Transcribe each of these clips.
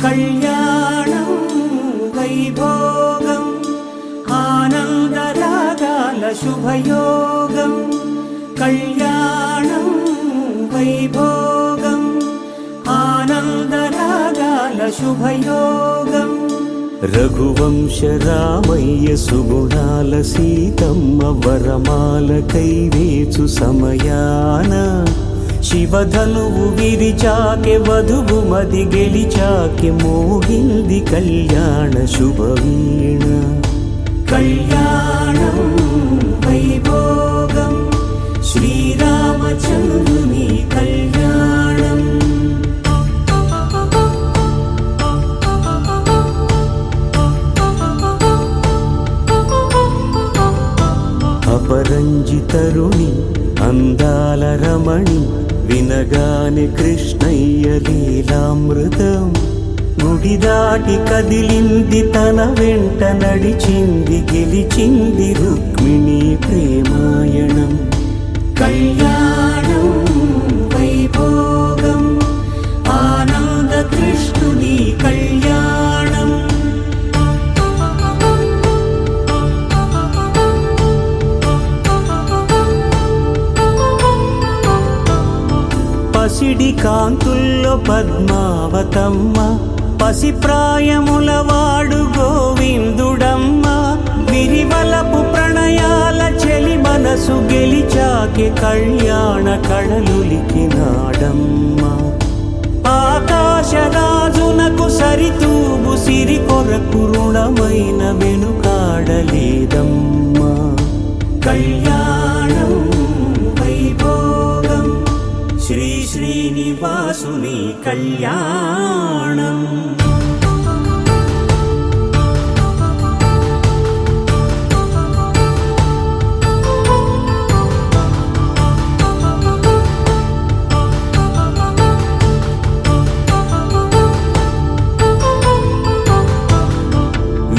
కళ్యాణం వైభోగం ఆనందరాగాల శుభయోగం. కళ్యాణం వైభోగం ఆనందరాగాల శుభయోగం. రఘువంశ రామయ్య సుగుణాల సీతమ్మ వరమాల కైవేచు సమయాన శివధనువు విరిచాకె వధువు మది గెలిచాకె మోగింది కళ్యాణ శుభవీణ. కళ్యాణం వైభోగం శ్రీరామచంద్రుని కళ్యాణం. అపరంజి తరుణి అందాల రమణి వినగానే కృష్ణయ్య లీలామృతం. గుడి దాటి కదిలింది తన వెంట నడిచింది గెలిచింది రుక్మిణి ప్రేమాయణం. కళ్యాణం వైభోగం ఆనంద కృష్ణుని కళ్యాణం. పసిడి కాంతుల్లో పద్మావతమ్మ పసిప్రాయముల వాడు గోవిందుడమ్మ. విరివలపు ప్రణయాల చెలి మనసు గెలిచాకె కళ్యాణ కళలులికినాడమ్మ. ఆకాశరాజునకు సరితూగు సిరి కొరకు రుణమైన వెనుకాడలేదమ్మ. కళ్యాణం వైభోగం శ్రీ శ్రీనివాసుని కళ్యాణం.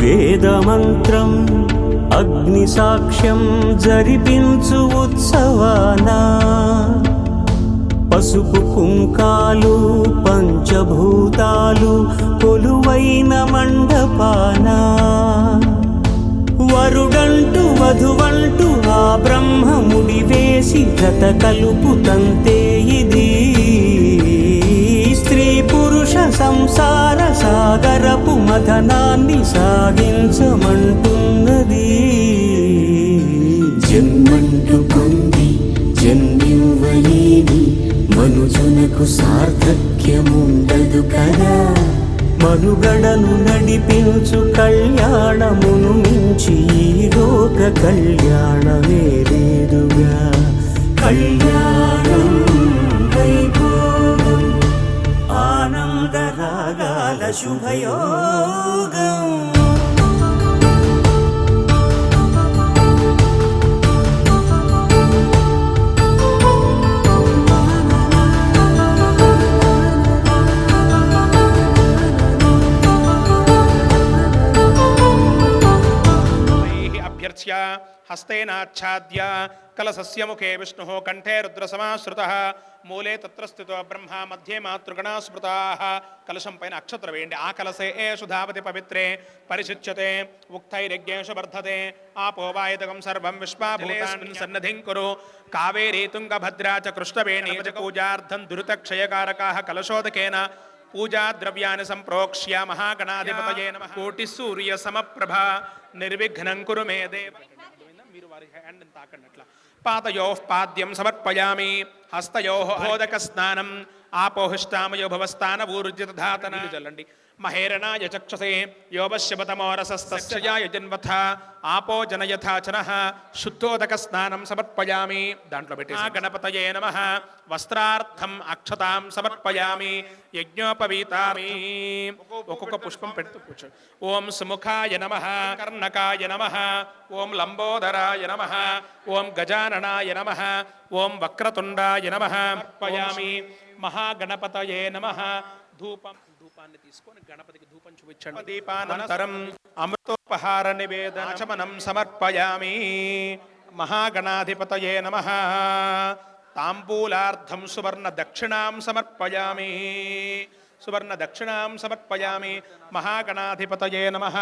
వేదమంత్రం అగ్ని సాక్ష్యం జరిపించు ఉత్సవానా. పసుపు కుంకాలు పంచభూతాలు కొలువైన మండపాన. వరుడంటూ వధువంటూ ఆ బ్రహ్మముడి వేసి జత కలుపుతంతే ఇది. స్త్రీ పురుష సంసార సాగరపు మథనాన్ని సాగించమంటున్నది. జన్మంటూ పొంది జన్మివ్వలేని మనుజునకు సార్థక్యముండదు కదా. మనుగడను నడిపించు కళ్యాణమును మించి ఈ లోక కళ్యాణమే లేదుగా. కళ్యాణం వైభోగం ఆనందరాగాల శుభయోగం. హస్తేనాచ్ఛాద్య కలశస్య ముఖే విష్ణుః కంఠే రుద్రసమాశ్రుతః మూలే తత్ర స్థితో బ్రహ్మ మధ్యే మాతృగణా స్మృతాః. కలశం పైన అక్షత్ర వేయండి. ఆ కలశే ఏషు ధావతి పవిత్రే పరిశుచ్యతే ఉక్తైర్యజ్ఞేషు వర్ధతే ఆపో వాయుతకం సర్వం విశ్వాభూతాని సన్నధిం కురు. కావేరీ తుంగభద్రా చ కృష్ణవేణీ చ పూజార్థం దురితక్షయకారకాః కలశోదకేన పూజా ద్రవ్యాన్ని సంప్రోక్ష్య మహాగణాధిపతయే నమః. కోటి సూర్య సమప్రభ నిర్విఘ్నం కురు మే దేవ. మీరు వారి హ్యాండ్ తాకండి అట్లా. పాదయోః పాద్యం సమర్పయామి హస్తయోః బోధక స్నానం ఆపోహిష్టామయో భవస్థాన ఊర్జిత ధాతన చల్లండి. మహేరణాయ చక్షసే యోపశ్యపతమోరసస్తస్య యజన్వథ ఆపో జనయథాచనః శుద్ధోదక స్నానం సమర్పయామి. దాంట్లో పెట్టి గణపతయే నమః వస్త్రార్థం అక్షతాం సమర్పయామి యజ్ఞోపవీతామి. ఒక్కొక్క పుష్పం పెడుతూ కూర్చో. ఓం సుముఖాయ నమః కర్ణకాయ నమః ఓం లంబోదరాయ నమః ఓం గజాననాయ నమః ఓం వక్రతుండాయ నమః సమర్పయామి. మహాగణపతయే నమః ధూపాన్ని తీసుకొని గణపతికి ధూపం చూపించండి. దీపానంతరం అమృతోపహార నివేదనాచమనం సమర్పయామి. మహాగణాధిపతయే నమః తాంబూలార్థం సువర్ణ దక్షిణాం సమర్పయామి. సువర్ణ దక్షిణాం సమర్పయామి. మహాగణాధిపతయే నమః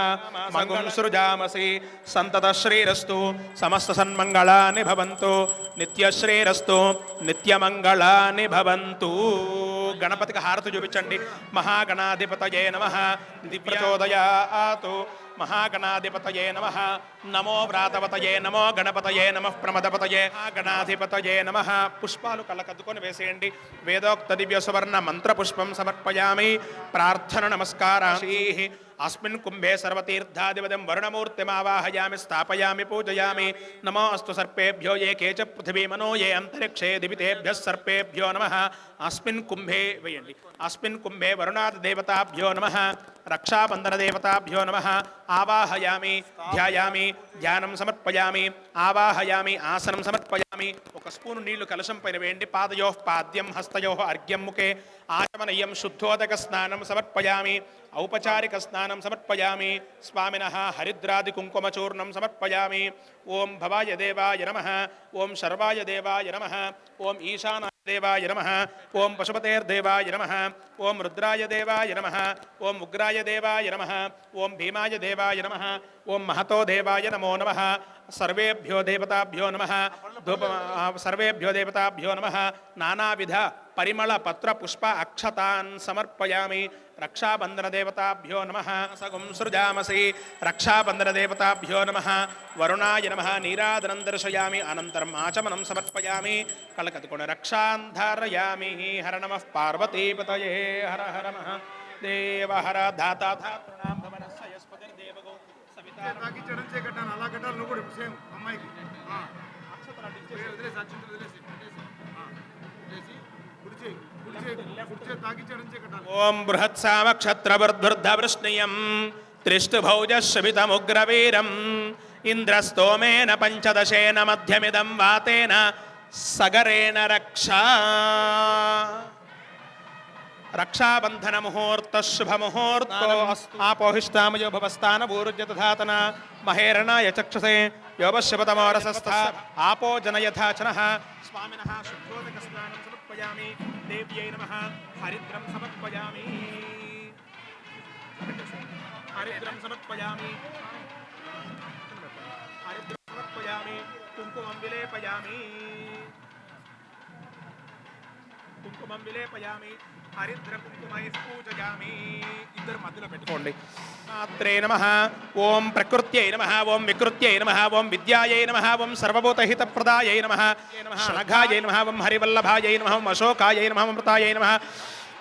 మంగళం సృజామసి సంతత శ్రీరస్తు సమస్త సన్మంగళాని భవంతు నిత్యశ్రీరస్తు నిత్యమంగళాని భవంతు. గణపతికి హారతి చూపించండి. మహాగణాధిపతయే నమః దివ్యచోదయాతు. మహాగణాధిపతయే నమః నమో వ్రాతవతయే నమో గణపతయే నమః ప్రమదపతయే గణాధిపతయే నమః. పుష్పాలు కళ్ళకద్దుకొని వేసేయండి. వేదోక్త దివ్య సువర్ణ మంత్ర పుష్పం సమర్పయామి. ప్రార్థన నమస్కారాశీ. అస్మిన్ కుంభే సర్వతీర్థాధిపతిం వరుణమూర్తిమావాహయామి స్థాపయామి పూజయామి. నమో అస్తు సర్పేభ్యో ఏ కేచ పృథివీమనో ఏ అంతరిక్షే దివితేభ్యః సర్పేభ్యో నమః. అస్మిన్ కుంభే వేయండి. అస్మిన్ కుంభే వరుణాది దేవతాభ్యో నమః రక్షాబంధన దేవతాభ్యో నమః. ఆవాహయామి ధ్యాయామి ధ్యానం సమర్పయామి. ఆవాహయామి ఆసనం సమర్పయామి. ఒక స్పూను నీళ్లు కలశం పైన వేయండి. పాదయో పాద్యం హస్తయో అర్ఘ్యం ముఖే ఆచమనీయం శుద్ధోదక స్నానం సమర్పయామి. ఔపచారిక స్నానం సమర్పయామి. స్వామినః హరిద్రాది కుంకుమచూర్ణం సమర్పయామి. ఓం భవాయ దేవాయ నమః ఓం శర్వాయ దేవాయ నమః ఓం ఈశానాయ దేవాయ నమః ఓం పశుపతేర్దేవాయ నమః ఓం రుద్రాయ దేవాయ నమః ఓం ఉగ్రాయ దేవాయ నమః ఓం భీమాయ దేవాయ నమః ఓం మహతో దేవాయ నమో నమః. సర్వేభ్యో దేవతాభ్యో నమః సర్వేభ్యో దేవతాభ్యో నమః. నానావిధ పరిమళ పత్ర పుష్ప అక్షతాన్ సమర్పయామి. రక్షాబంధన దేవతాభ్యో నమః సగుం సృజామసి. రక్షాబంధన దేవతాభ్యో నమః. వరుణాయ నమః నీరాదనం దర్శయామి. అనంతరం ఆచమనం సమర్పయామి. కళకతుకొని రక్షాంధారయామి. హర నమః పార్వతీపతయే హర హర మహ దేవ హర ధాతా ధాతృణాం భవనస్య యస్పతిర్దేవగో సవితా. తాకి చడంచే కట్టాను అలా కట్టాలి నువ్వు కూడా సేమ్ అమ్మాయికి తాకి చడంచే కట్టాలి. ఓం బృహత్సామక్షత్రవర్ధృద్ధవృష్ణియం త్రిష్టుభౌజశ్రవితముగ్రవీరం ఇంద్రస్తోమేన పంచదశేన మధ్యమిదం వాతేన సగరేణ రక్షా. రక్షాబంధన ముహూర్త శుభ ముహూర్తో ఆపోహిష్టామయో భవస్థాన భూరుజ్యతధాతన మహేరణాయ చక్షసే యోపశ్యపతమోరసస్థ ఆపో జనయథాచనః. స్వామినః శుద్ధోదక స్నానం సమర్పయామి. దేవ్యై నమః హరిద్రం సమర్పయామి. హరిద్రం సమర్పయామి. హరిద్రం సమర్పయామి. కుంకుమం విలేపయామి. కుంకుమం విలేపయామి. హరిద్ర కుంకుమై పూజయామి. ఇద్దరు మధ్యలో పెట్టుకోండి. మాత్రే నమః ఓం ప్రకృత్యై నమః ఓం వికృత్యై నమః ఓం విద్యాయై నమః ఓం సర్వభూతహితప్రదాయై నమః శనఘాయై నమః ఓం హరివల్లభాయై నమః ఓం అశోకాయై నమః అమృతాయై నమః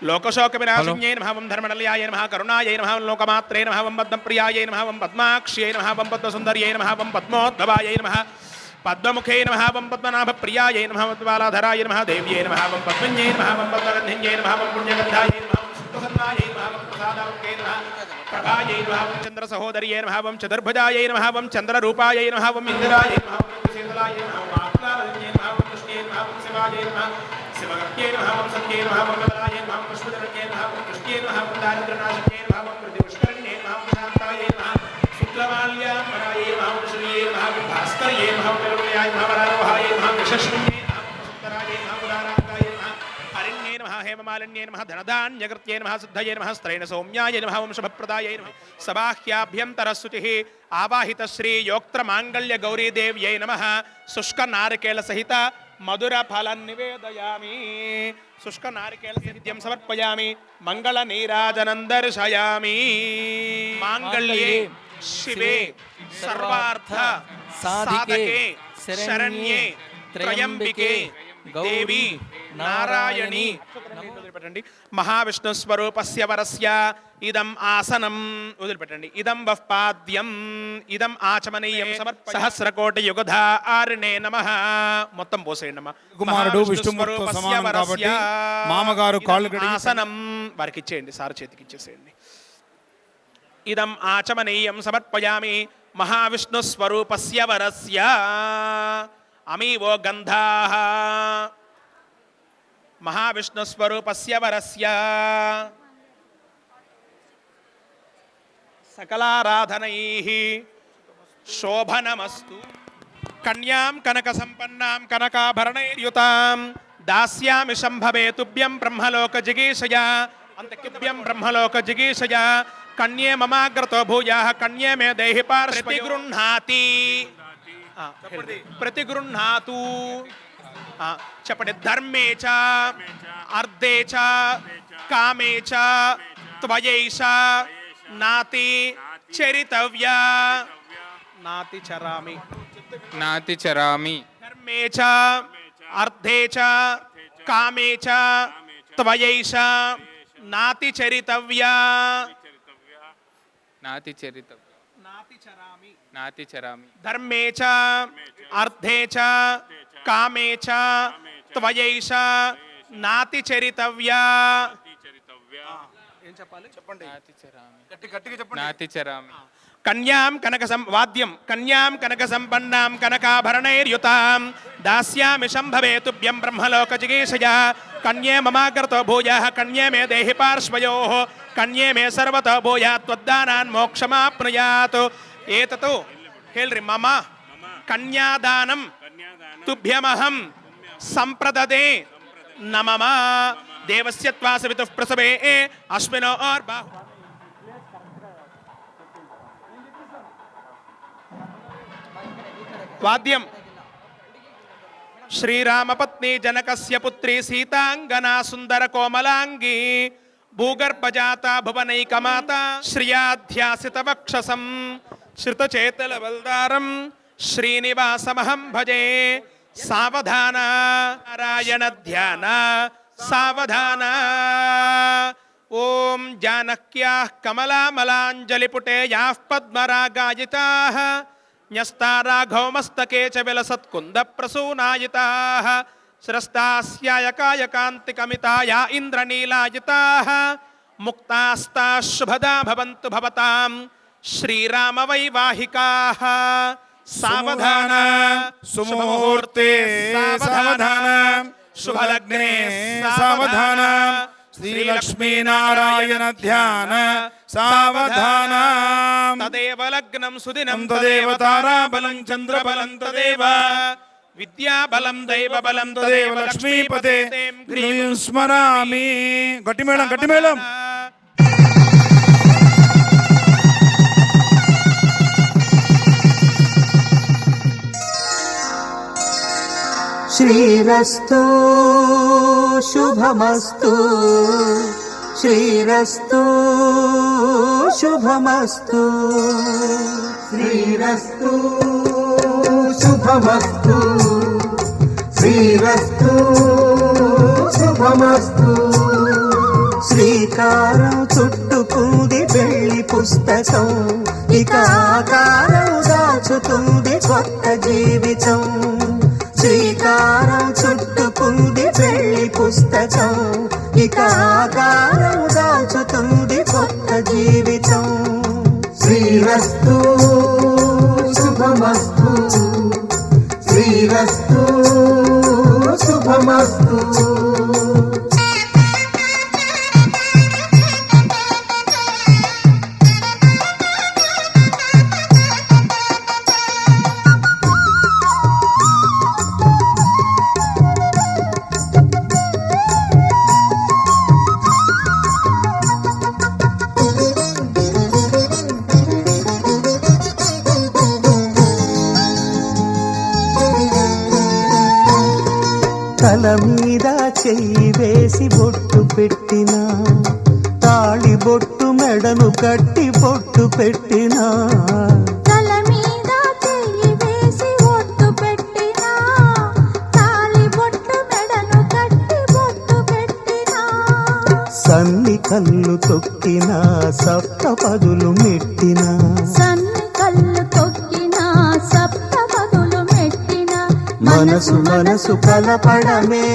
లోకశోకవినాశిన్యై నమః ఓం ధర్మనల్యాయ నమః కరుణాయై నమః ఓం లోకమాత్రే నమః ఓం పద్మప్రియాయై నమః ఓం పద్మాక్ష్యై నమః ఓం పద్మసుందర్యై నమః ఓం పద్మోద్భవాయై నమః పద్మముఖై నమః ఓం పద్మనాభప్రియాయై నమః ఓం పద్మబాలాధరాయ నమః దేవ్యై నమః ఓం పద్మన్యై నమః ఓం పద్మగంధిన్యై నమః ఓం పుణ్యగంధాయై నమః ఓం శుద్ధసన్నాయై నమః ఓం ప్రసాదాముఖై నమః ప్రభాయై నమః ఓం చంద్రసహోదర్యై నమః ఓం చతుర్భుజాయై నమః ఓం చంద్రరూపాయై నమః ఓం ఇందిరాయై నమః ఓం శీతలాయై నమః ఓం ఆత్మావల్యై నమః ఓం కృష్ణై నమః ఓం శివాయై నమః శివగత్యై నమః ఓం సత్యై నమః ఓం కమలాయై నమః ఓం పుష్పజనక్యై నమః ఓం కృష్ణై నమః ఓం దారిద్ర్యనాశక్యై నమః ఓం ప్రతిపుష్కరిణ్యై నమః ఓం శాంతాయై నమః శుక్లమాల్యామరాయై నమః ఓం శ్రీయై నమః ఓం భాస్కర్యై నమః ఓం నిరుణయాయ నమః వరారోహాయై నమః ఓం యశస్విన్యై నమః ఓం సుందరాయై నమః ఉదారాంగాయై నమః హరిణ్యై నమః హేమమాలిన్యై నమః ధనధాన్యకృత్యై నమః సిద్ధయై నమః స్త్రైణ సౌమ్యాయై నమః ఓం శుభప్రదాయై నమః సబాహ్యాభ్యంతరశుచిః ఆవాహిత శ్రీ యోక్త్ర మాంగళ్య గౌరీదేవ్యై నమః శుష్క నారికేళ సహిత మధుర ఫలం నివేదయామి. శుష్క నారికేళ సహిత్యం సమర్పయామి. మంగళ నీరాజనం దర్శయామి. మాంగళ్యే శివే సర్వార్థ సాధకే శరణ్యే త్రయంబికే దేవి నారాయణి వదిలిపెట్టండి. మహావిష్ణు స్వరూపస్య వరస్య ఇదం ఆసనం వదిలిపెట్టండి. ఇదం వః పాద్యం ఇదం ఆచమనీయం సహస్రకోటి యుగధారిణే నమః. మొత్తం పోసేయండి అమ్మా. కుమారుడు విష్ణుమూర్తితో సమానం కాబట్టి మామగారు కాళ్ళు కడిగి ఆసనం వారికి ఇచ్చేయండి, సార్ చేతికి ఇచ్చేసేయండి. ఇదం ఆచమనీయం సమర్పయామి మహావిష్ణు స్వరూపస్య వరస్య అమీవో గంధాః మహావిష్ణు స్వరూపస్య వరస్య సకలారాధనైః శోభనమస్తు. కన్యాం కనక సంపన్నాం కనకాభరణైర్యుతాం దాస్యామి శంభవే తుభ్యం బ్రహ్మలోక జిగీషయ అంతకిభ్యం బ్రహ్మలోక జిగీషయ. కన్యే మమాగ్రతో భూయాః కన్యే మే దేహి ప్రతిగృహ్ణాతి ప్రతిగృహ్ణాతు. చెప్పండి. ధర్మే చ అర్ధే చ కామే చ త్వయైష నాతి చరితవ్య నాతి చరామి నాతి చరామి. ధర్మే చ అర్ధే చ కామే చ త్వయైష నాతి చరితవ్య నాతి చరిత నాతి చరామి. నాతి చరామి. ధర్మే చ అర్ధే చ కామే చ త్వయైష నాతి చరితవ్య. ఏం చెప్పాలి? చెప్పండి. నాతి చరామి. గట్టిగా చెప్పండి. నాతి చరామి. కన్యాం కనక వాద్యం కన్యాం కనక సంపన్నాం కనకాభరణైర్యుతాం దాస్యామి శంభవే తుభ్యం బ్రహ్మలోక జిగీషయ. కన్యే మమాగ్రతో భూయాః కన్యే మే దేహి పార్శ్వయోః కన్యే మే సర్వతో భూయాత్ త్వద్దానాన్ మోక్షమాప్నుయాత్. ఏతతు ಹೇಳ್ರಿ. మమ కన్యాదానం తుభ్యమహం సంప్రదదే నమమ దేవస్య త్వా సవితుః ప్రసవే అస్మినోర్బాహు. వాద్యం. శ్రీరామపత్ని జనకస్య పుత్రి సీతాంగనా సుందర కోమలాంగి భూగర్భజాత భువనైకమాత శ్రియాధ్యాసిత వక్షసం శ్రుతచేతల బల్దారం శ్రీనివాసమహం భజే. సావధాన నారాయణ ధ్యాన సావధాన. ఓం జానక్యాః కమలామలాంజలిపుటే యాః పద్మరాగాయితాః న్యస్తారాఘౌమస్తకే చ విలసత్కుంద ప్రసూనాయితాః శిరస్తాస్యాయకాయ కాంతికమితాయా ఇంద్రనీలాయితాః ముక్తాస్తాః శుభదా భవంతు భవతాం శ్రీరామ వైవాహికాః. సావధాన సుముహూర్తే సావధాన శుభలగ్నే సావధాన శ్రీలక్ష్మీనారాయణ ధ్యాన సావధాన. తదేవ లగ్నం సుదినం తదేవ తారాబలం చంద్రబలం తదేవ విద్యాబలం దైవబలం తదేవ లక్ష్మీపతే హ్రీం స్మరామి. గట్టిమేళం గట్టిమేళం. శ్రీరస్తు శుభమస్తు శ్రీరస్తు శుభమస్తు శ్రీరస్తు శుభమస్తు శ్రీరస్తు శుభమస్తు. శ్రీకారం చుట్టుకుంది పెళ్లి పుస్తకం ఇక ఆకారం దాచుతుంది కొత్త జీవితం. శ్రీకారం చుట్టుకుంది పెళ్లి పుస్తకం ఇక ఆకారం దాచుతుంది కొత్త జీవితం. శ్రీరస్తు శుభమస్తు శ్రీరస్తు శుభమస్తు. తల మీద చెయ్యి వేసి బొట్టు పెట్టినా తాళి బొట్టు మెడను కట్టి బొట్టు పెట్టినా తల మీద చెయ్యి వేసి బొట్టు పెట్టినా తాళి బొట్టు కళ్ళు తొక్కిన సప్తపదులు మెట్టిన సన్ని కళ్ళు తొక్కిన సప్తపదులు మెట్టిన మనసు మనసు కలపడమే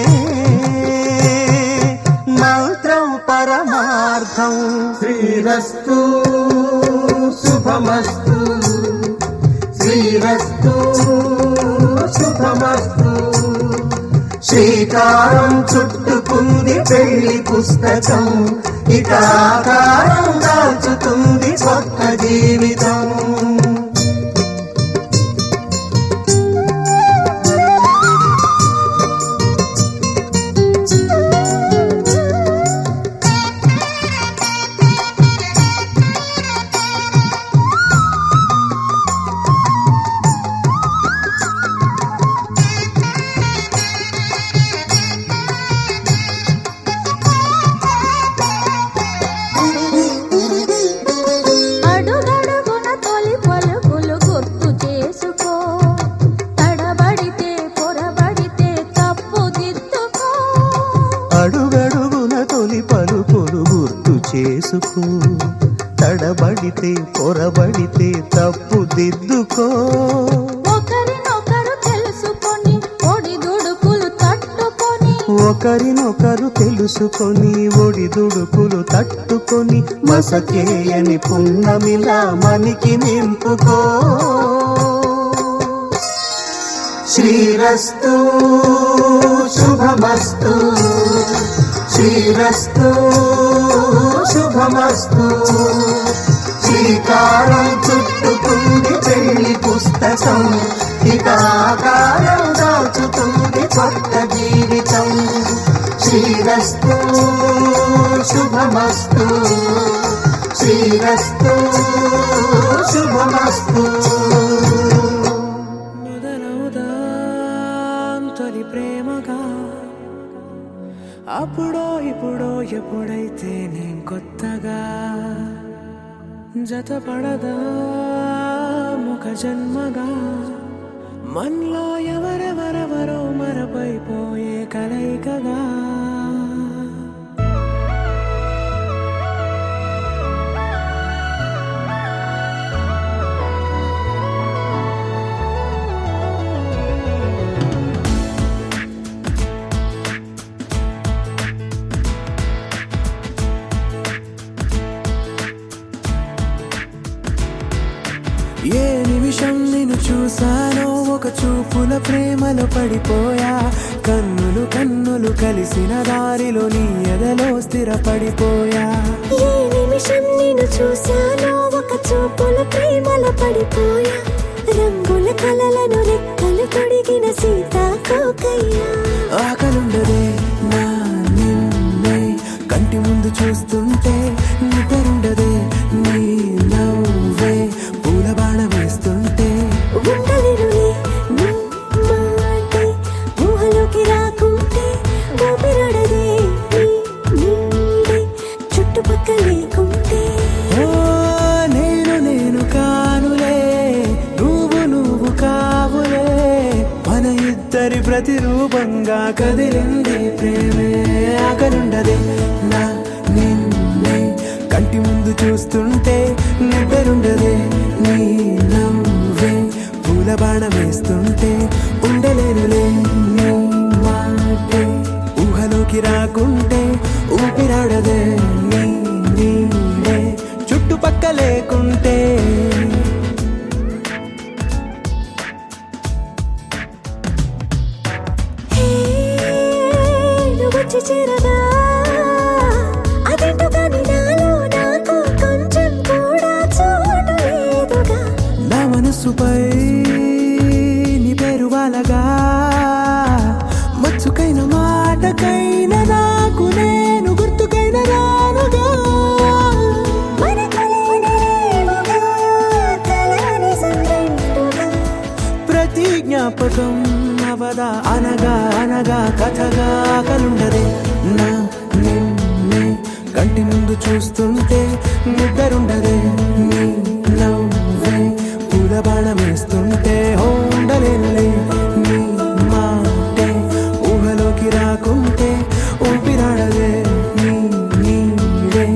మంత్రం పరమార్థం. శ్రీరస్తు శుభమస్తు, శ్రీరస్తు శుభమస్తు. శ్రీకారం చుట్టుకుంది పెళ్లి పుస్తకం, ఇక ఆకారం దాల్చుతుంది కొత్త జీవితం. అడుగడుగున తొలి పలుకులు గుర్తు చేసుకో, తడబడితే పొరబడితే తప్పు దిద్దుకో. అడుగడుగున తొలి పలుకులు గుర్తు చేసుకో, తడబడితే పొరబడితే తప్పు దిద్దుకో. ఒకరినొకరు తెలుసుకొని ఒడిదుడుకులు తట్టుకొని, ఒకరినొకరు తెలుసుకొని ఒడిదుడుకులు తట్టుకొని మసకేయని పున్నమిలా మనికి నింపుకో. శ్రీరస్తు శుభమస్తు, శ్రీరస్తు శుభమస్తు. శ్రీకారం చుట్టుకుంది పెళ్లి పుస్తకం, ఇక ఆకారం దాచుతుంది కొత్త జీవితం. శ్రీరస్తు శుభమస్తు, శ్రీరస్తు శుభమస్తు. మొదలవుదాం తొలి ప్రేమగా, అప్పుడో ఇప్పుడో ఎప్పుడైతే నేను కొత్తగా జతపడదా ముఖ జన్మగా. మనలో ఎవరెవరెవరో మరపైపోయే కలయికగా. ఏ నిమిషం నిన్ను చూసానో ఒక చూపుల ప్రేమలో పడిపోయా. కన్నులు కన్నులు కలిసిన దారిలో నీ ఎదలో స్థిరపడిపోయా. ఏ నిమిషం నిన్ను చూశానో ఒక చూపుల ప్రేమలో పడిపోయా. రంగుల కలలను రెక్కలు తొడిగిన సీతాకోకయ్యా. ఆకలుండదే నా నిన్నే కంటి ముందు చూస్తుంటే, నిద్రుండదే నీ నవ్వే పూల బాణం వేస్తుంటే. ఉండలేనులే నీ మాటే ఊహలోకి రాకుంటే, ఊపిరాడదే నీ నీడే చుట్టుపక్కల లేకుంటే. ఓ నేను నేను కానులే, నువ్వు నువ్వు కావులే, మన ఇద్దరి ప్రతిరూపంగా కదిలింది ప్రేమే. ఆకలుండదే నా నిన్నే కంటి ముందు చూస్తుంటే, నిద్రుండదే నీ నవ్వే పూల బాణం వేస్తుంటే. ఉండలేనులే నీ మాటే ఊహలోకి రాకుంటే, ఊపిరాడదే నీ నీడే చుట్టుపక్క లేకుంటే. హే, నువ్వు వచ్చి చేరగా అదేంటో కానీ నాలో నాకు కొంచెం కూడా చోటు లేదుగా. నా మనసుపై నీ పేరు వాలగా, మచ్చుకైన మాటకైన నాకు నేను గుర్తుకైన రానుగా. మనకులేనిదేవుగా, కలని సంద్రెండుగా. ప్రతి జ్ఞాపకం అవదా అనగా అనగా కథగా. కలుండదే నా నిన్నే కంటి ముందు చూస్తుంటే, నిద్రుండదే నీ నవ్వే పూల బాణం వేస్తుంటే. ఉండలేనులే నీ మాటే ఊహలోకి రాకుంటే, ఊపిరాడదే నీ నీడే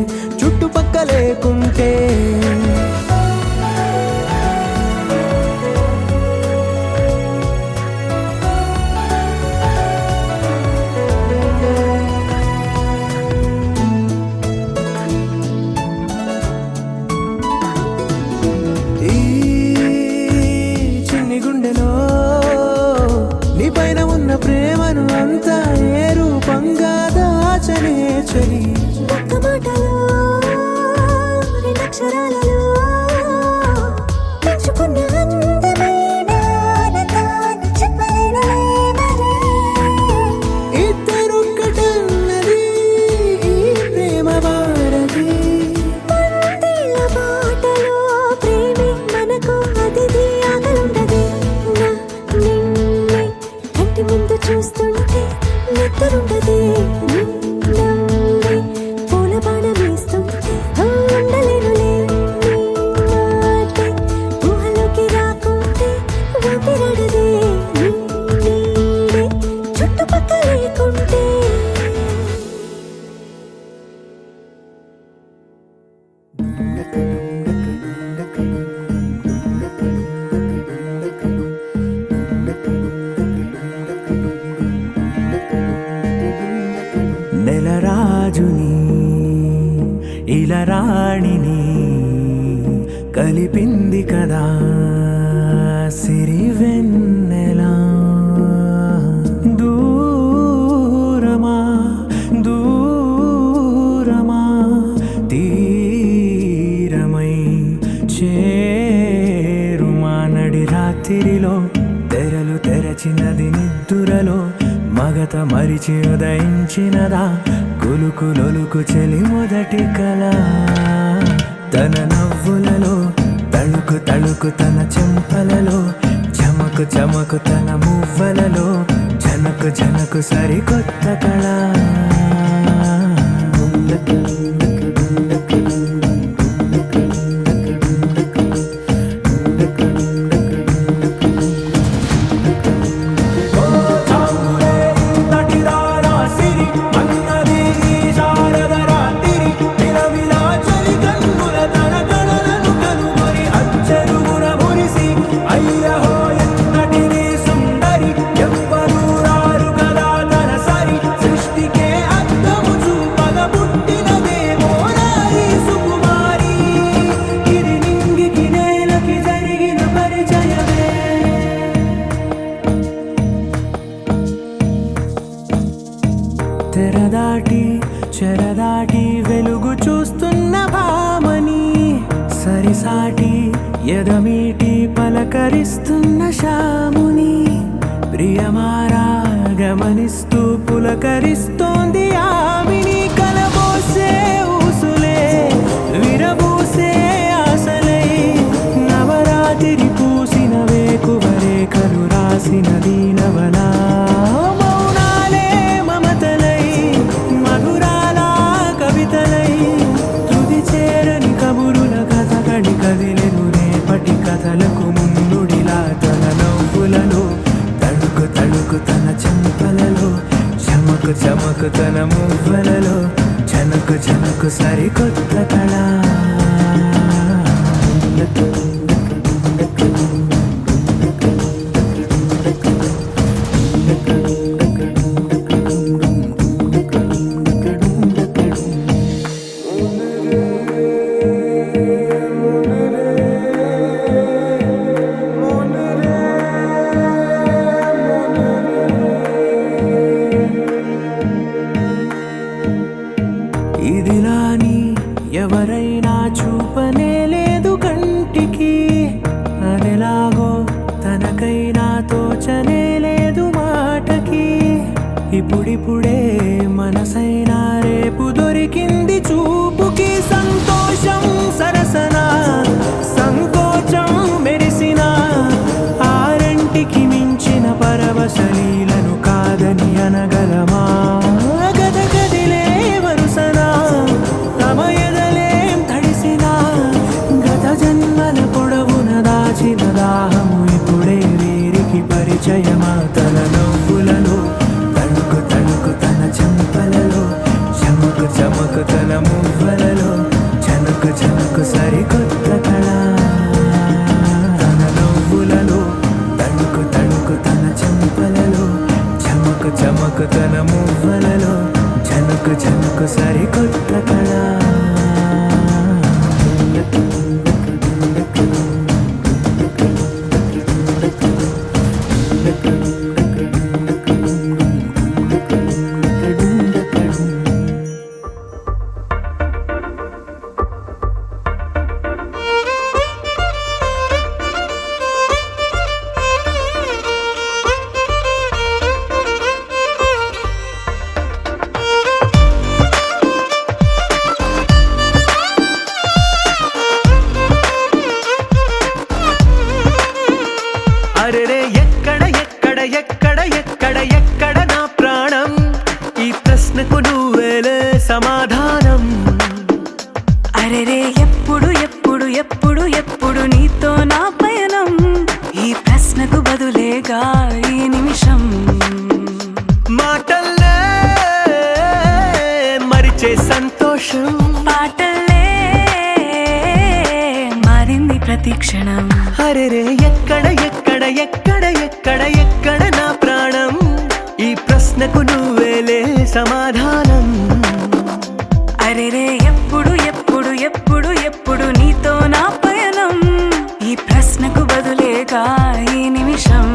చూస్తుంటే నిద్రుండదే నవ్వే పూల బాణం వేస్తుంటే ఉండలేనులే నీ మాటే ఊహలోకి రాకుంటే ఊపిరాడదే నీ నీడే చుట్టుపక్కల లేకుంటే నెలరాజుని ఇలరాణిని కలిపింది కదా సిరివెన్నెలా దూరమా దూరమా తీరమై చేరుమా నడి రాత్రిలో తెరలు తెరచినది నిద్దురలో మగత మరిచి ఉదయించినదా కులుకులొలుకు చెలి మొదటి కళ తన నవ్వులలో తళుకు తళుకు తన చెంపలలో చమకు చమకు తన మువ్వలలో జనకు జనకు సరికొత్త కళ తెరదాటి చెరదాటి వెలుగు చూస్తున్న భామని సరిసాటి ఎదమీటి పలకరిస్తున్న శాముని ప్రియమారా గమనిస్తూ పులకరిస్తోంది ఆవిని కలబోసే ఊసులే విరబూసే ఆశలై నవరాత్రి పూసిన వేకువరేఖలు రాసిన దీనవలా మౌనాలే మమతలై మధురాల కవితలై తుది చేరని కబురుల కథ కడి కదిలెను రేపటి కథలకు ముందుడిలా తన నవ్వులలో తడుకు తడుకు తన చెంపలలో చమకు చమకు తన మువ్వలలో జనకు జనకు సరికొత్త కళ ఇదిలాని ఎవరైనా చూపనే లేదు కంటికి అదెలాగో తనకైనా తోచనే లేదు మాటకి ఇప్పుడిప్పుడే మనసైనా రేపు దొరికింది చూపుకి సంతోషం సరసన సంకోచం మెరిసిన ఆరంటికి మించిన పరవశలీలను కాదని అనగలమా గద గదిలే వరుసనా తమ ఎదలేం తడిసినా గత జన్మల పొడవున దాచిన దాహము ఇప్పుడే వీరికి పరిచయమా తన నవ్వులలో తణుకు తణుకు తన చెంపలలో చమకు చమకు తన మువ్వలలో చనుకు చనుకు సరికొత్త కళ తన నవ్వులలో తణుకు తణుకు తన చెంపలలో చమకు చమకు తన మువ్వలలో చనుకు చనుకు సరికొత్త కళ క్షణం. అరెరే ఎక్కడ ఎక్కడ ఎక్కడ ఎక్కడ ఎక్కడ నా ప్రాణం, ఈ ప్రశ్నకు నువ్వేలే సమాధానం. అరెరే ఎప్పుడు ఎప్పుడు ఎప్పుడు ఎప్పుడు నీతో నా పయనం, ఈ ప్రశ్నకు బదులేగా ఈ నిమిషం.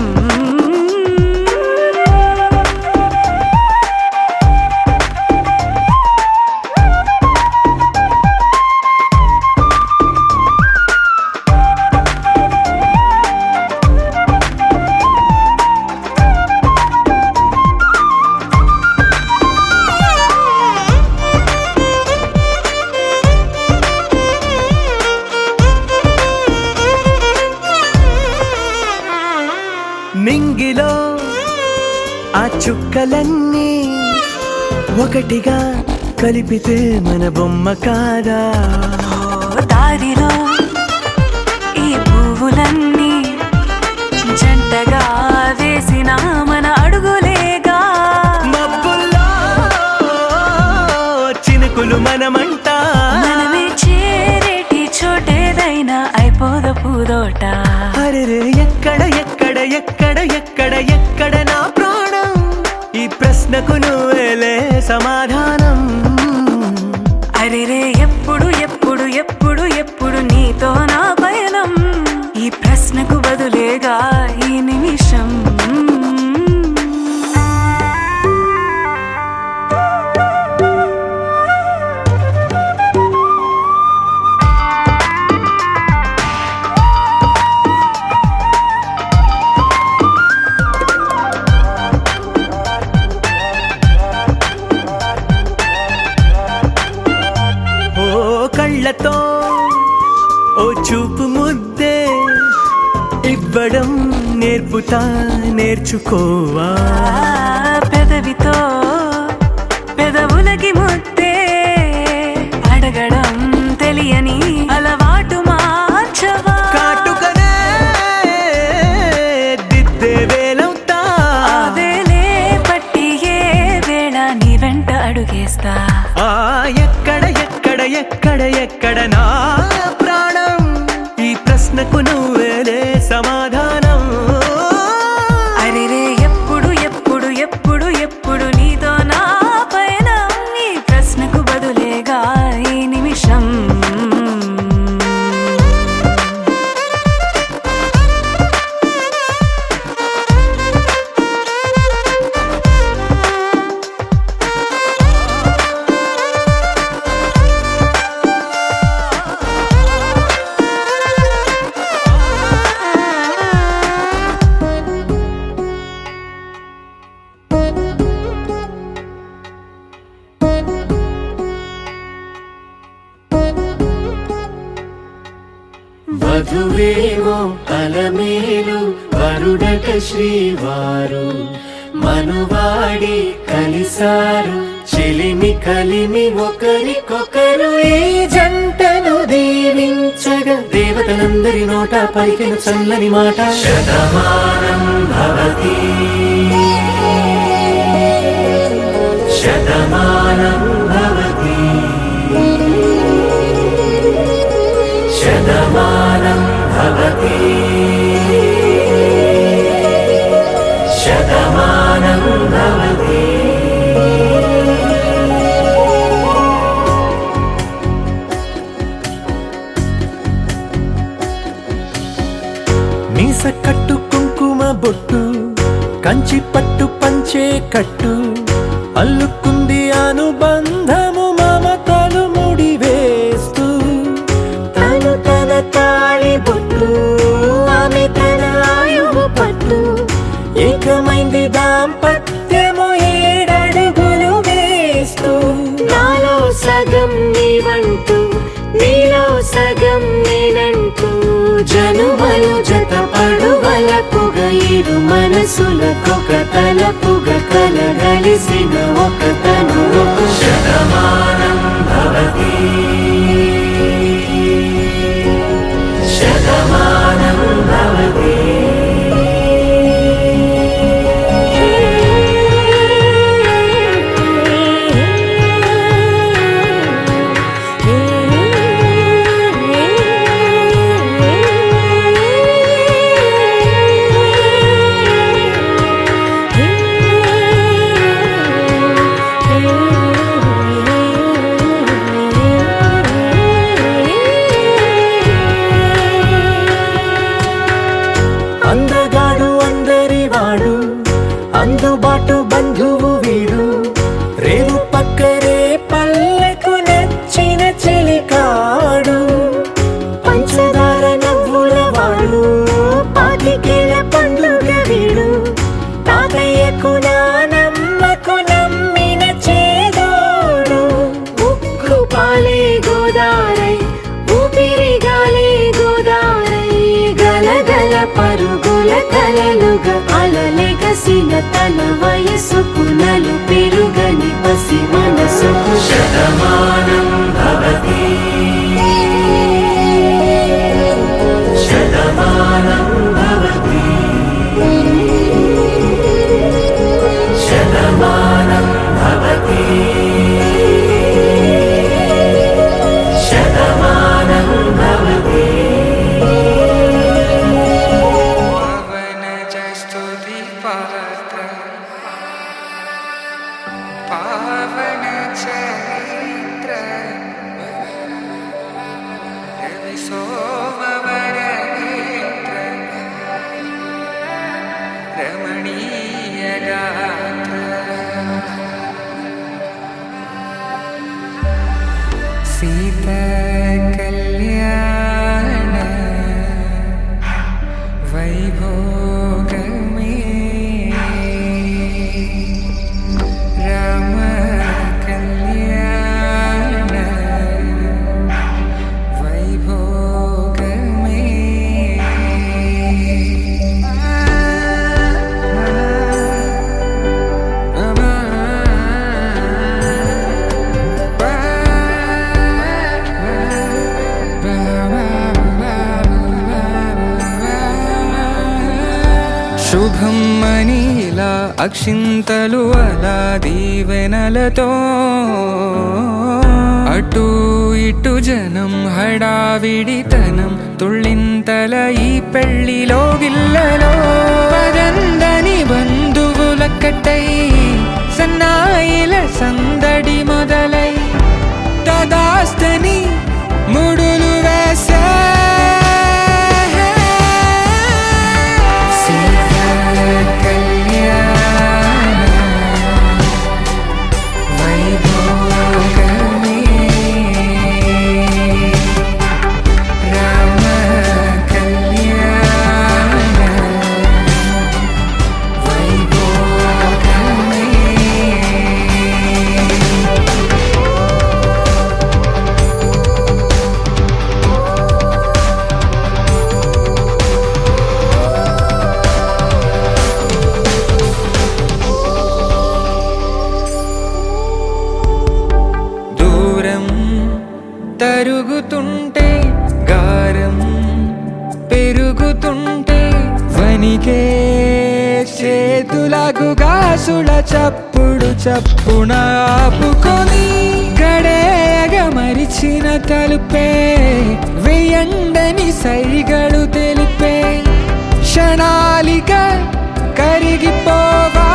నింగిలో ఆ చుక్కలన్నీ ఒకటిగా కలిపితే మన బొమ్మ కాదా. దారిలో ఈ పువ్వులన్నీ జంటగా వేసిన మన అడుగులేగా. మబ్బుల్లో చినుకులు మనమంట, మనమే చేరేటి చోటేదైనా అయిపోద పూదోట. అరెరే ఎక్కడ ఎక్కడ ఎక్కడ ఎక్కడ ఎక్కడ నా ప్రాణం, ఈ ప్రశ్నకు నువ్వేలే సమాధానం. అరెరే ఎప్పుడు ఎప్పుడు ఎప్పుడు ఎప్పుడు నీతో నా పయనం, ఈ ప్రశ్నకు బదులేగా ఈ నిమిషం. కళ్ళతో ఓ చూపు ముద్దే ఇవ్వడం నేర్పుతా, నేర్చుకోవా. పెదవితో పెదవులకి ముద్దే అడగడం తెలియని అలవాటు మార్చవా. కాటుకనే దిద్దే వేలవుతా, వేలే పట్టి ఏ వేళ నీ వెంట అడుగేస్తా. ఎక్కడ ఎక్కడ ఎక్కడ ఎక్కడ నా ప్రాణం, ఈ ప్రశ్నకు నువ్వేలే సమాధానం. అరెరే ఎప్పుడు ఎప్పుడు ఎప్పుడు ఎప్పుడు నీతో నా పైన, ఈ ప్రశ్నకు బదులేగా ఈ నిమిషం. వధువేవో అలమేలు వరుడట శ్రీవారు, మనువాడి కలిసారు చెలిమి కలిమి ఒకరికొకరు. ఈ జంటను దీవించగా దేవతలందరి నోట పలికిన చల్లని మాట. శతమానం భవతి శతమానం భవతి శతమానం భవతి శతమానం భవతి. మీస కట్టు కుంకుమ బొట్టు కంచి పట్టు పంచే కట్టు అల్లుకుంది అనుబంధము మమతలు ముడి వేస్తూ. తను తన తాళి బొట్టు ఆమె తన ఆయువు పట్టు, ఏకమైంది దాంపత్యము 7 అడుగులు వేస్తూ. నాలో సగం నీవంటూ నీలో సగం నేనంటూ, జనుమలు జత పడువలకుగా ఇరు మనసులకొక తలపుగా కలగలిసిన ఒక తను. శతమానం భవతి శతమానం భవతి. అందుబాటు బంధువు వీడు రేవు పక్కరే పల్లెకు నచ్చిన చెలికాడు పంచదార నవ్వుల వాడు పాతికేల పండుగ వీడు తాతయ్యకు నానమ్మకు నమ్మిన చేదోడు ఉక్కు పాలే గోదారై ఊపిరి గాలే గోదారై గలగల పరుగుల కలలుగా అలలెగసిన తన వయసుకు నలు పెరుగని పసి మనసుకు శతమానం భవతి శతమానం భవతి శతమానం భవతి శతమానం భవతి स्तुति पात्र पावन चरित्र रवि सोमवर नेत्र रमणीय गात्र सीता कल्याण वैभोग में राम कल्याण वैभोग శుభం మనీలా అక్షింతలు అలా దీవెనలతో అటు ఇటు జనం హడావిడితనం తుళ్ళింతల ఈ పెళ్లిలో గిల్లలో పదందని బంధువులక్కటై సన్నాయిల సందడి మొదలై తదాస్తని ముడులు వేసే తరుగుతుంటే గారం పెరుగుతుంటే వనికే చేతులకు గాసుల చప్పుడు చప్పున ఆపుకొని గడేగ మరిచిన తలుపే వెయ్యండని సైగడు తెలిపే క్షణాలిక కరిగిపోవా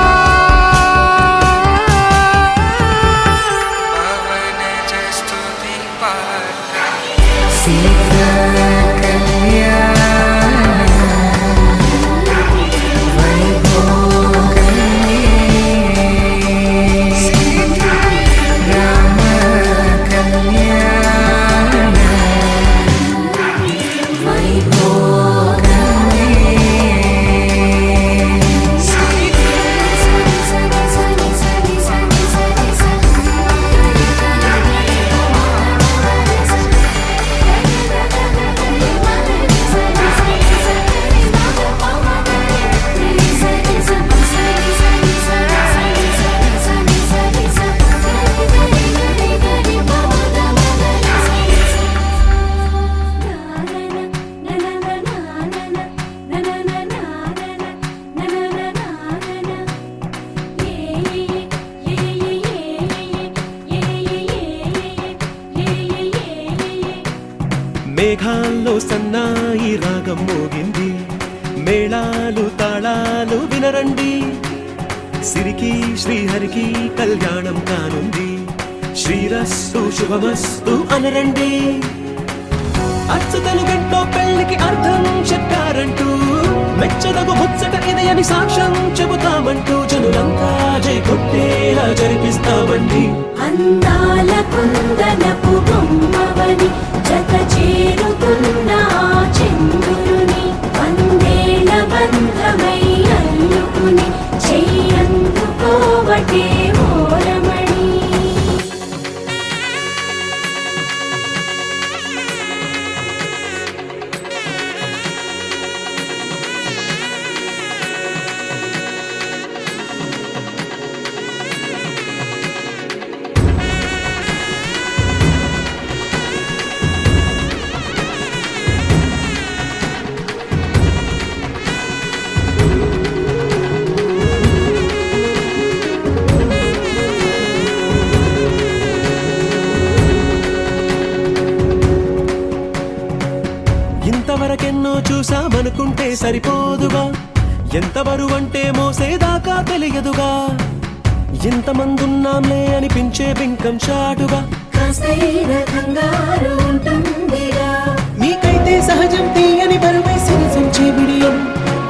మేఘాల్లో సన్నాయి రాగం మోగింది మేళాలు తాళాలు వినరండి సిరికి శ్రీహరికి కళ్యాణం కానుంది శ్రీరస్తు శుభమస్తు అనరండి అచ్చతలు గంటో పెళ్లికి అర్థం చెప్పారంటూ మెచ్చదగు ముచ్చట ఇది అని సాక్ష్యం చెబుతామంటూ జనుల జరిపిస్తామండి. అందాల కుందనపు బొమ్మవని జత చేరుతున్న చంద్రుని వందేళ్ల బంధమై అల్లుకుని చెయ్యందుకోవటే ఓరమణి. ఇంతవరకెన్నో చూసామనుకుంటే సరిపోదుగా, ఎంత బరువంటే మోసేదాకా తెలియదుగా, ఇంతమందున్నాంలే అనిపించే బింకం చాటుగా కాస్తైన కంగారు ఉంటుందిగా. మీకైతే సహజం తీయని బరువై సిరిసంచే బిడియం,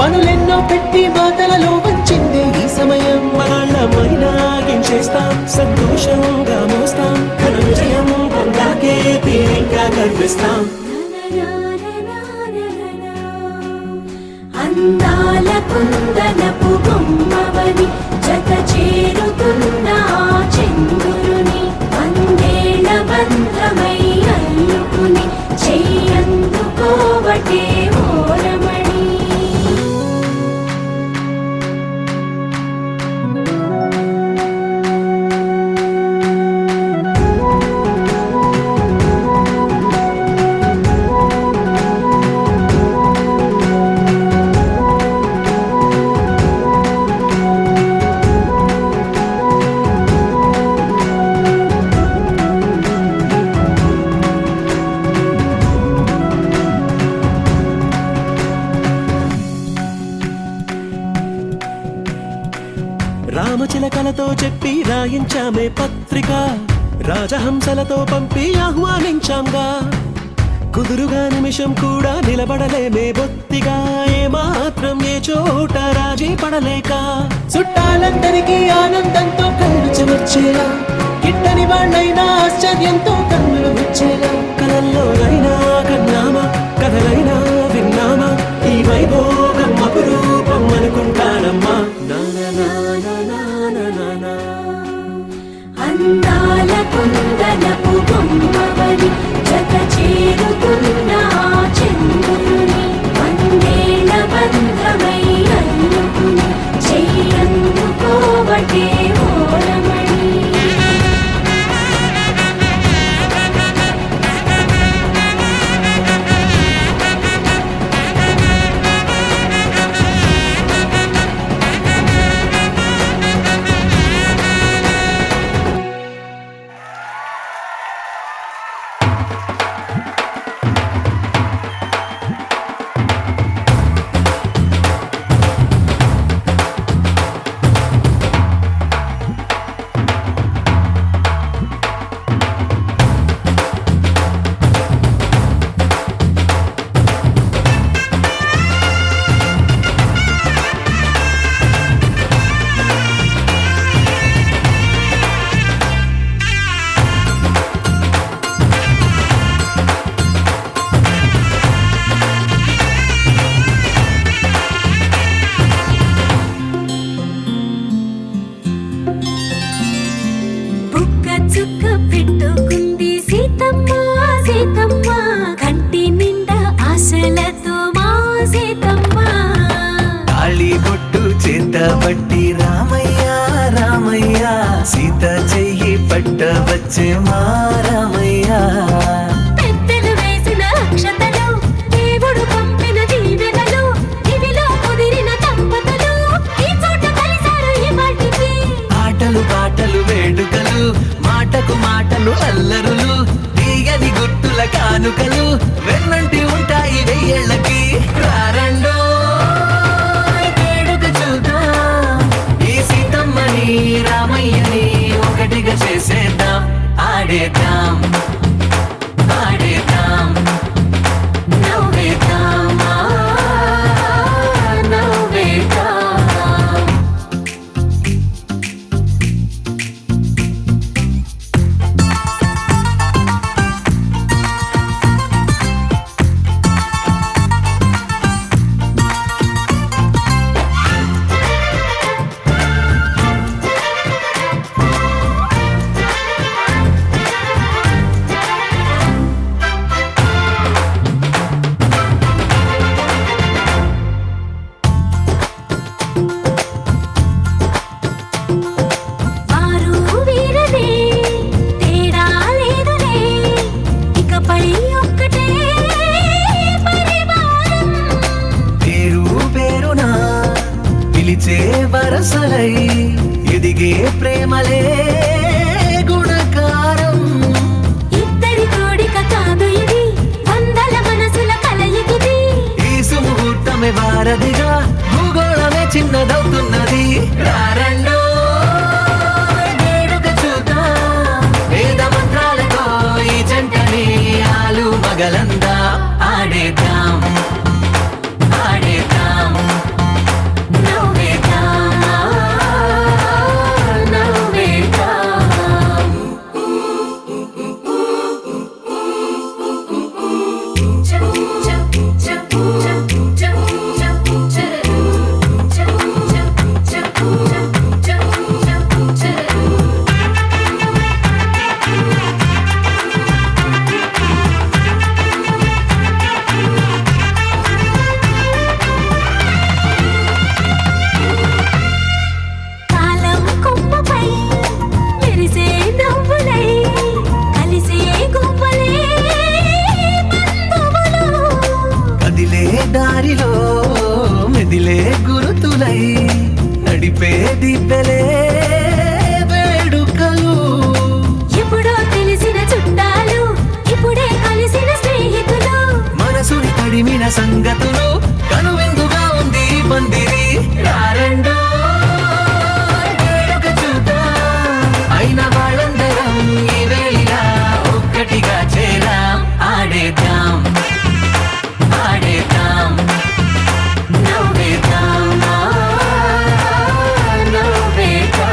పనులెన్నో పెట్టి మాటలలో వంచిందే ఈ సమయం. వాళ్ళమైనా ఏం చేస్తాం, సంతోషంగా మోస్తాం, ఘన విజయం పొందాకే తీరిగ్గా కనిపిస్తాం. అందాల కుందనపు బొమ్మవని జత చేరుతున్న చంద్రుని వందేళ్ల బంధమై అల్లుకుని చెయ్యందుకోవటే ఓరమణి. రామచిలకలతో చెప్పి రాయించామే పత్రిక, రాజహంసలతో పంపి ఆహ్వానించాంగా, కుదురుగా నిమిషం కూడా నిలబడలేమే బొత్తిగా, ఏమాత్రం ఏ చోట రాజీ పడలేక, చుట్టాలందరికీ ఆనందంతో కళ్ళు చెమర్చేలా, గిట్టని వాళ్ళైనా ఆశ్చర్యంతో కన్నులు వచ్చేలా, కలల్లోనైనా కన్నామా, కథలైనా విన్నామా, ఈ వైభోగం అపురూపం అనుకుంటానమ్మా. అందాల కుందనపు బొమ్మవని జత చేరుతున్న చంద్రుని వందేళ్ల బంధమై అల్లుకుని చెయ్యందుకోవటే ఓరమణి. చుక్క పెట్టుకుంది సీతమ్మ సీతమ్మ, కంటి నిండా ఆశలతో మా సీతమ్మ. తాళి బొట్టు చేత పట్టి రామయ్య రామయ్య, సీత చెయ్యి పట్ట వచ్చే మా రామయ్య. పెద్దలు వేసిన అక్షతలు, దేవుడు పంపిన దీవెనలు, ఇవిలో కుదిరిన దంపతులు ఈ చోట కలిసారు ఈ వాటికి. ఆటలు పాటలు వేడుకలు, మాటకు మాటలు అల్లరులు, తీయని గుర్తుల కానుకలు వెన్నంటి ఉంటాయి వెయ్యేళ్ళకి. రారండో వేడుక చూద్దాం, ఈ సీతమ్మని రామయ్యని ఒకటిగా చేసేద్దాం, ఆడేద్దాం ఆడేద్దాం నవ్వేద్దాం నవ్వేద్దాం. మధురై ఎదిగే ప్రేమలే గుణకారం. ఇద్దరి కోడిక కాదు ఇది, వందల మనసుల కలయికిది. ఈ సుముహూర్తమే వారధిగా భూగోళమే చిన్నదవుతున్నది. రారండో వేడుక చూద్దాం, వేద మంత్రాలతో ఈ జంటని ఆలు మగలందా ఆడేద్దాం ఆడేద్దాం నవ్వేద్దాం, నవ్వేద్దాం. కాలం కొమ్మపై మెరిసే నవ్వులై కలిసే గువ్వలే బంధువులు. కదిలే దారిలో మెదిలే గురుతులై నడిపే దిబ్బెలే వేడుకలు. ఎప్పుడో తెలిసిన చుట్టాలు, ఇప్పుడే కలిసిన స్నేహితులు. మనసుని తడిమిన సంగతులు కనువిందుగా ఉంది ఈ పందిరి. రారండో వేడుక చూద్దాం, అయిన వాళ్ళందరం ఈ వేళ ఒక్కటిగా చేరాం. ఆడేద్దాం ఆడేద్దాం నవ్వేద్దాం, నవ్వేద్దాం.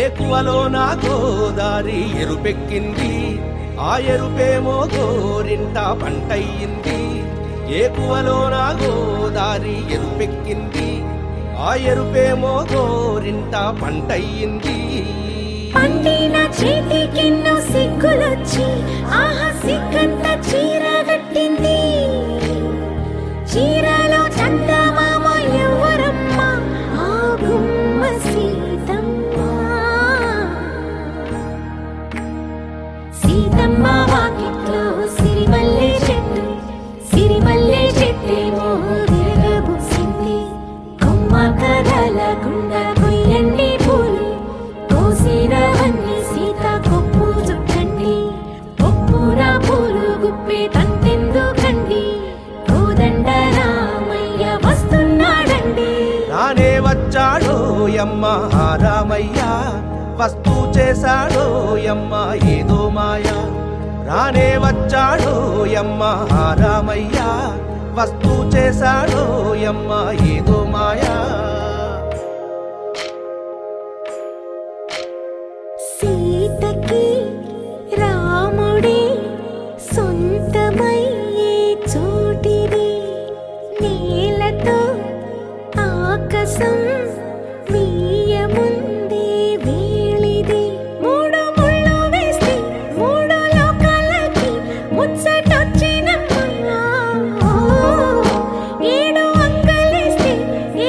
ఏకువలో నా గోదారి ఎరుపెక్కింది, ఆ ఎరుపేమో గోరింట పంటయ్యింది. ఏకువలో నా గోదారి ఎరుపెక్కింది, ఆ ఎరుపేమో గోరింట పంటయ్యింది. పండిన చేతికెన్నో సిగ్గులొచ్చి ఆహా సిగ్గంత చీర కట్టింది. చీరలో చందమామ ఎవరమ్మ, ఆ గుమ్మ సీతమ్మ. సీతమ్మ వాకిట్లో సిరిమల్లె చెట్టు, సిరిమల్లె చెట్టేమో విరగబూసింది. కొమ్మ కదలకుండా కొయ్యండి పూలు, కోసినవన్నీ సీత కొప్పు చుట్టండి. కొప్పున పూలు గుప్పే తంతెందుకండి, కోదండ రామయ్య వస్తున్నాడండి. రానే వచ్చాడో యమ్మ ఆ రామయ్య, వస్తూ చేశాడో యమ్మ ఏదో మాయ. రానే వచ్చాడో యమ్మ ఆ రామయ్య, వస్తూ చేశాడో యమ్మ ఏదో మాయా. సీతకి రాముడే సొంతమయ్యే చోటిది, నేలతో ఆకాశం వీయముందే వేళిది. మూడు ముళ్ళు వేస్తే మూడు లోకాలకి ముచ్చటొచ్చినమ్మా. ఏడు అంగలేస్తే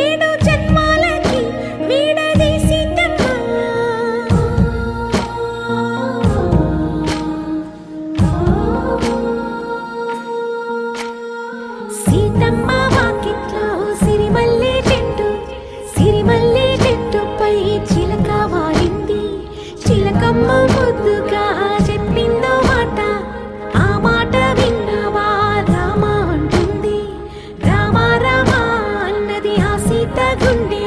ఏడు జన్మాలకి వీడదీసి సీతమ్మ వాకిట్లో సిరిమల్లె చెట్టు, సిరిమల్లె చెట్టుపై చిలక వాలింది. చిలకమ్మ ముద్దుగా చెప్పిందో మాట, ఆ మాట విన్నవా రామ అంటుంది. రామ రామ అన్నది ఆ సీత గుండె,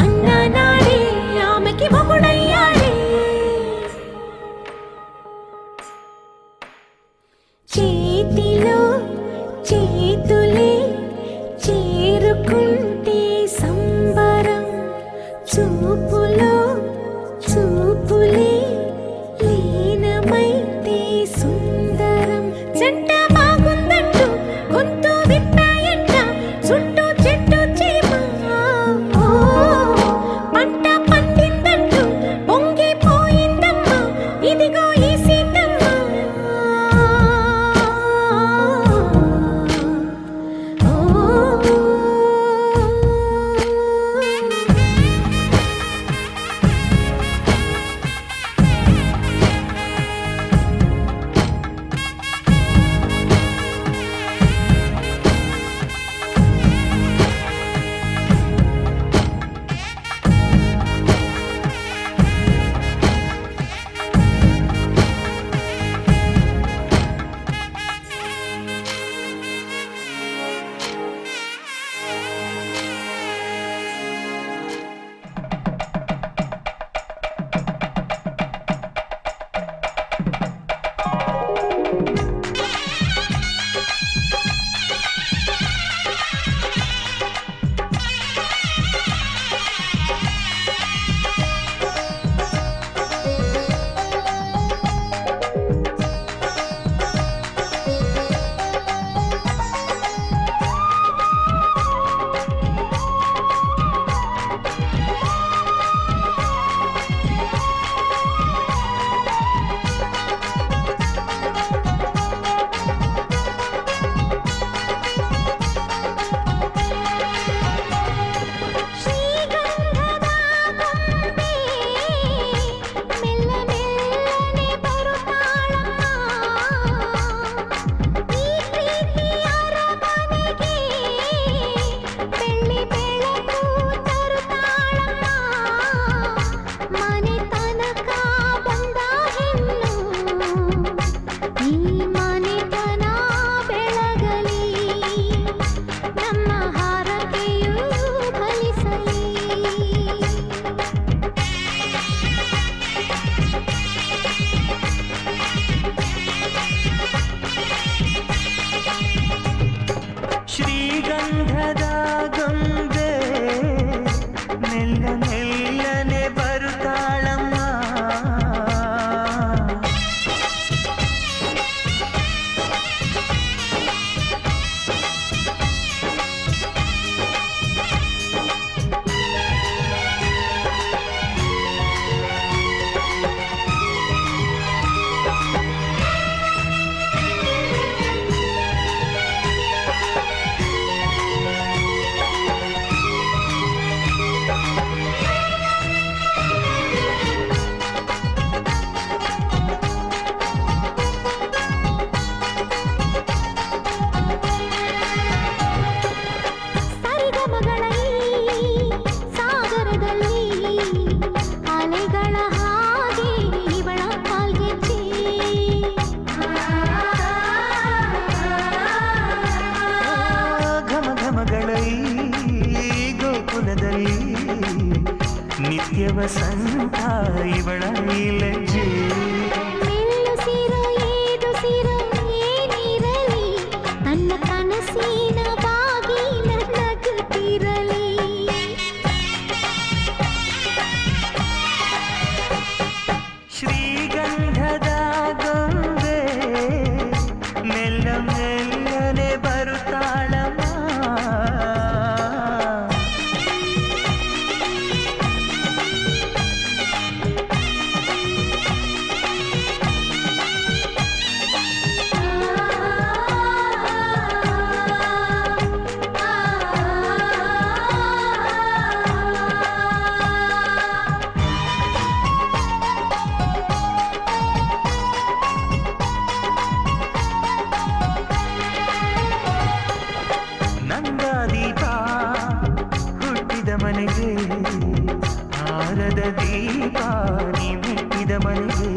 అన్న నాడే ఆమెకి మొగుడయ్యాడే. చేతిలో చేతులే చేరుకుంటే సంబరం, చూపులో చూపులే లీనమైతే సుందరం. జంట బాగుందంటూ గొంతు విప్పాయంట చుట్టూ చెట్టు చీమ. పంట పండిందంటూ పొంగిపోయిందమ్మా, ఇదిగో ఈ సీతమ్మ. ವಸಂತ ಇವಳ ಈ ಲಜ್ಜೆ ಮೆಲ್ಲುಸಿರು ಏದುಸಿರು ಏನಿರಲಿ ನನ್ನ ಕನಸಿನ ಬಾಗಿಲ ನಗುತ್ತಿರಲಿ ಶ್ರೀಗಂಧದ ಗೊಂಬೆ ಮೆಲ್ಲ ಮೆಲ್ಲನೆ ಬರುತ್ತಾಳಮ್ಮ ನಂದಾದೀಪ ಹುಟ್ಟಿದ ಮನೆಗೆ ಹಾರದ ದೀಪ ನೀ ಮೆಟ್ಟಿದ ಮನೆಗೆ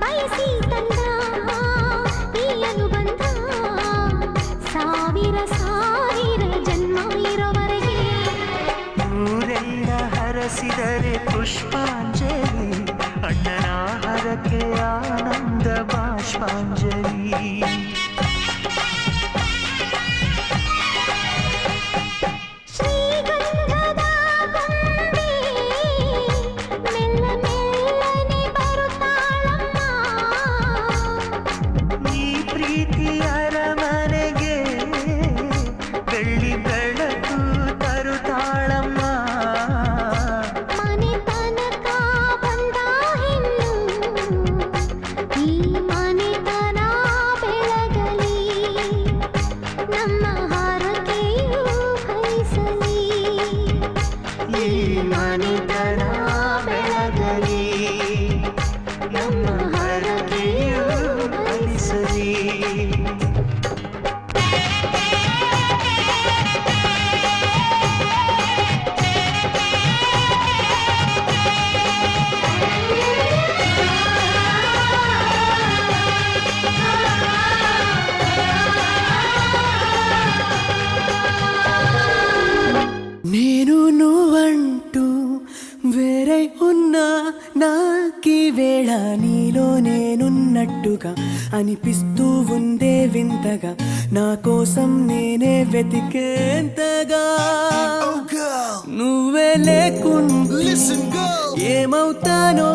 ಬಯಸಿ ತಂದ ಈ ಅನುಬಂಧ ಸಾವಿರ ಸಾವಿರ ಜನ್ಮ ಇರೋವರೆಗೆ ಊರೆಲ್ಲ ಹರಸಿದರೆ ಪುಷ್ಪಾಂಜಲಿ ಅಣ್ಣನ ಹರಕೆ ಆನಂದ ಬಾಷ್ಪಾಂಜಲಿ ಶ್ರೀಗಂಧದ ಗೊಂಬೆ ಮೆಲ್ಲ ಮೆಲ್ಲನೆ ಬರುತ್ತಾಳಮ್ಮ ಈ ಪ್ರೀತಿ ಅರಮನೆಗೆ ಬೆಳ್ಳಿ ಬೆಳಕು ತರುತ್ತಾಳಮ್ಮ ಮನೆ ತನಕ ಬಂದ ಹೆಣ್ಣು ಈ ಮನೆತನ ಬೆಳಗಲಿ ನಮ್ಮ ಹರಕೆಯು ಫಲಿಸಲಿ ಈ ಮನೆತನ ಬೆಳಗಲಿ ನಮ್ಮ ಹರಕೆಯು ಫಲಿಸಲಿ నేను నువ్వంటూ వేరే ఉన్నా నాకీ వేళ నీలో నేనున్నట్టుగా అనిపిస్తూ ఉందే వింతగా నా కోసం నేనే వెతికేంతగా నువ్వే లేకుండా ఏమవుతానో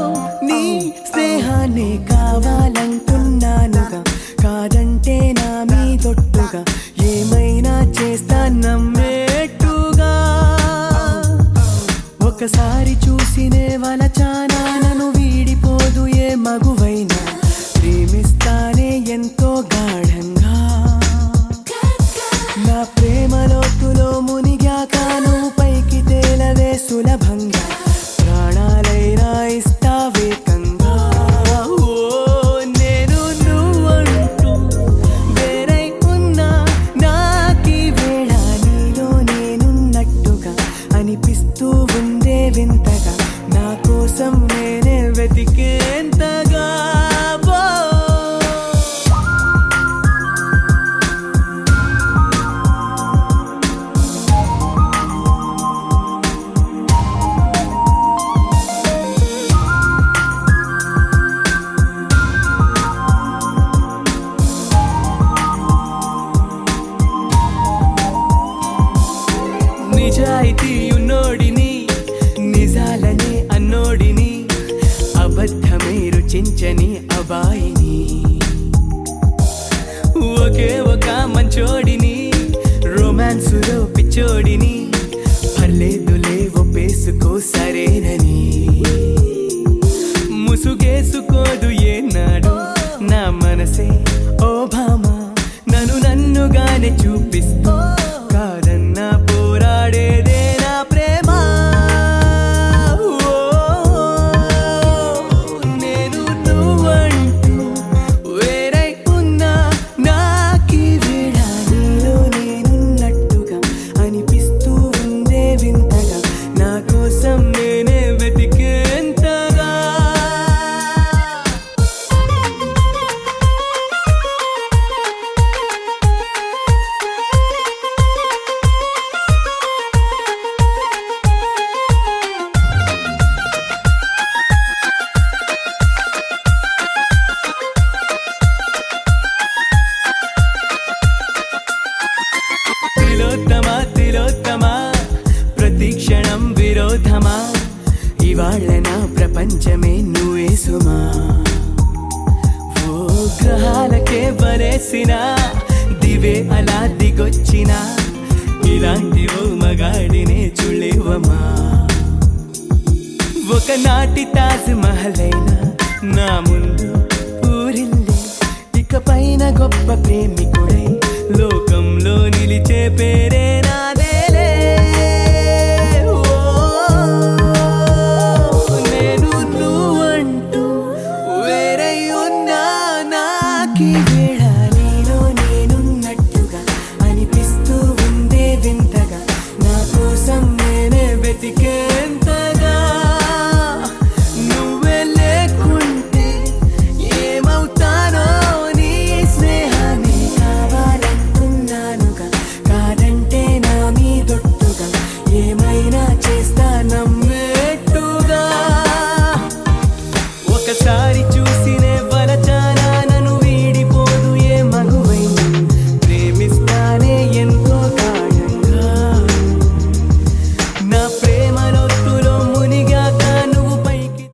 నీ స్నేహాన్ని కావాలంటున్నానుగా కాదంటే నా మీదొట్టుగా ఏమైనా చేస్తా నమ్మేట్టుగా ఒకసారి చూసినే వలచానా నన్ను వీడిపోదు ఏ మగువైనా ప్రేమిస్తానే ఎంతో గాఢంగా నా ప్రేమ లోతులో మునిగాక నువ్వు పైకి తేలవే సులభంగా ప్రాణాలైనా ఇస్తావేకంగా ఓ నేను నువ్వంటూ వేరై ఉన్నా నాకీ వేళ నీలో నేనున్నట్టుగా అనిపిస్తూ ఉందే వింతగా నా కోసం నేనే వెతికేంతగా ఓ. నిజాయితీ ఉన్నోడిని నిజాలనే అన్నోడిని అబద్ధమే రుచించని అబాయిని ఒకే ఒక మంచోడిని రొమాన్సులో పిచ్చోడిని పర్లేదులే ఒప్పేసుకో సరేనని ముసుగేసుకోదు ఏనాడు నా మనసే ఓ భామ నన్నుగానే చూపిస్తూ కాదన్నా పోరాడేదే నా ప్రేమ ఓ, నేను నువ్వంటూ వేరై ఉన్నా నాకీ వేళ నీలో నేనున్నట్టుగా అనిపిస్తూ ఉందే వింతగా నా కోసం నేనే విరోధమా ఇవాళ్ళ నా ప్రపంచమే నువ్వే సుమా ఓ గ్రహాలకే బరేసిన దివే అలా దిగొచ్చిన ఇలాంటి ఓ మగాడినే చూడలేవమా ఒకనాటి తాజ్ మహల్ అయినా నా ముందు ఊరిల్లే ఇక పైన గొప్ప ప్రేమికుడై లోకంలో నిలిచే పేరే నాది